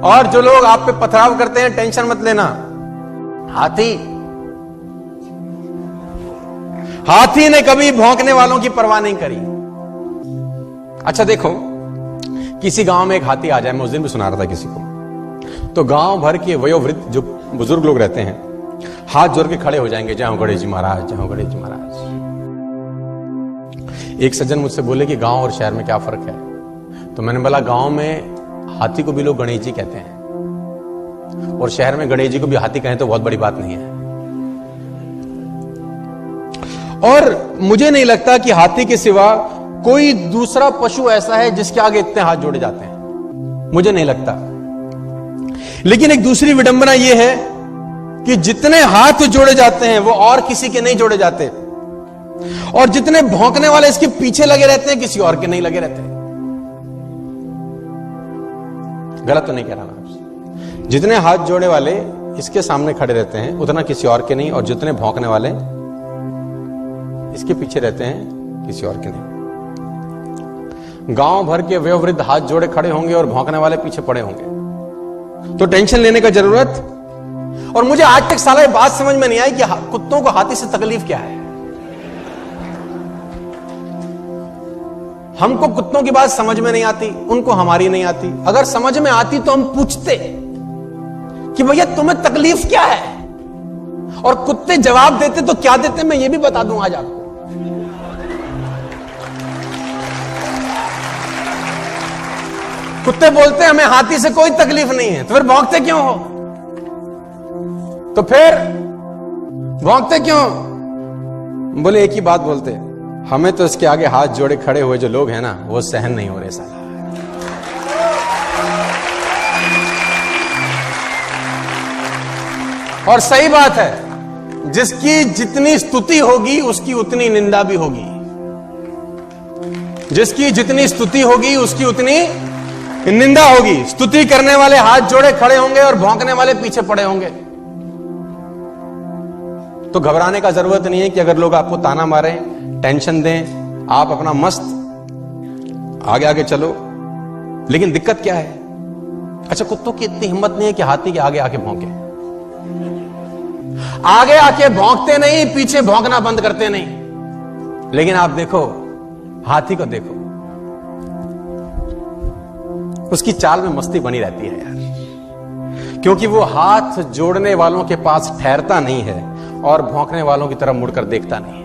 और जो लोग आप पे पथराव करते हैं, टेंशन मत लेना। हाथी ने कभी भौंकने वालों की परवाह नहीं करी। अच्छा देखो, किसी गांव में एक हाथी आ जाए, मैं उस दिन भी सुना रहा था किसी को, तो गांव भर के वयोवृद्ध जो बुजुर्ग लोग रहते हैं हाथ जोड़ के खड़े हो जाएंगे, जय हो गणेश जी महाराज, जय हो गणेश जी महाराज। एक सज्जन मुझसे बोले कि गांव और शहर में क्या फर्क है? तो मैंने बोला, गांव में हाथी को भी लोग गणेश जी कहते हैं, और शहर में गणेश जी को भी हाथी कहें तो बहुत बड़ी बात नहीं है। और मुझे नहीं लगता कि हाथी के सिवा कोई दूसरा पशु ऐसा है जिसके आगे इतने हाथ जोड़े जाते हैं, मुझे नहीं लगता। लेकिन एक दूसरी विडंबना यह है कि जितने हाथ जोड़े जाते हैं वो और किसी के नहीं जोड़े जाते, और जितने भौंकने वाले इसके पीछे लगे रहते हैं किसी और के नहीं लगे रहते। गलत तो नहीं कह रहा मैं आपसे? जितने हाथ जोड़े वाले इसके सामने खड़े रहते हैं उतना किसी और के नहीं, और जितने भौंकने वाले इसके पीछे रहते हैं किसी और के नहीं। गांव भर के वयोवृद्ध हाथ जोड़े खड़े होंगे और भौंकने वाले पीछे पड़े होंगे, तो टेंशन लेने का जरूरत। और मुझे आज तक साला ये बात समझ में नहीं आई कि कुत्तों को हाथी से तकलीफ क्या है। हमको कुत्तों की बात समझ में नहीं आती, उनको हमारी नहीं आती। अगर समझ में आती तो हम पूछते कि भैया तुम्हें तकलीफ क्या है, और कुत्ते जवाब देते तो क्या देते मैं ये भी बता दूं आज आपको। कुत्ते बोलते हैं हमें हाथी से कोई तकलीफ नहीं है, तो फिर भौंकते क्यों हो? तो फिर भौंकते क्यों? बोले एक ही बात बोलते, हमें तो इसके आगे हाथ जोड़े खड़े हुए जो लोग हैं ना, वो सहन नहीं हो रहे साला। और सही बात है, जिसकी जितनी स्तुति होगी उसकी उतनी निंदा भी होगी। जिसकी जितनी स्तुति होगी उसकी उतनी निंदा होगी। स्तुति करने वाले हाथ जोड़े खड़े होंगे और भौंकने वाले पीछे पड़े होंगे। तो घबराने का जरूरत नहीं है कि अगर लोग आपको ताना मारें, टेंशन दें, आप अपना मस्त आगे आगे चलो। लेकिन दिक्कत क्या है? अच्छा, कुत्तों की इतनी हिम्मत नहीं है कि हाथी के आगे आके भौंके। आगे आके भौंकते नहीं, पीछे भौंकना बंद करते नहीं। लेकिन आप देखो, हाथी को देखो, उसकी चाल में मस्ती बनी रहती है यार, क्योंकि वो हाथ जोड़ने वालों के पास ठहरता नहीं है और भौंकने वालों की तरफ मुड़कर देखता नहीं।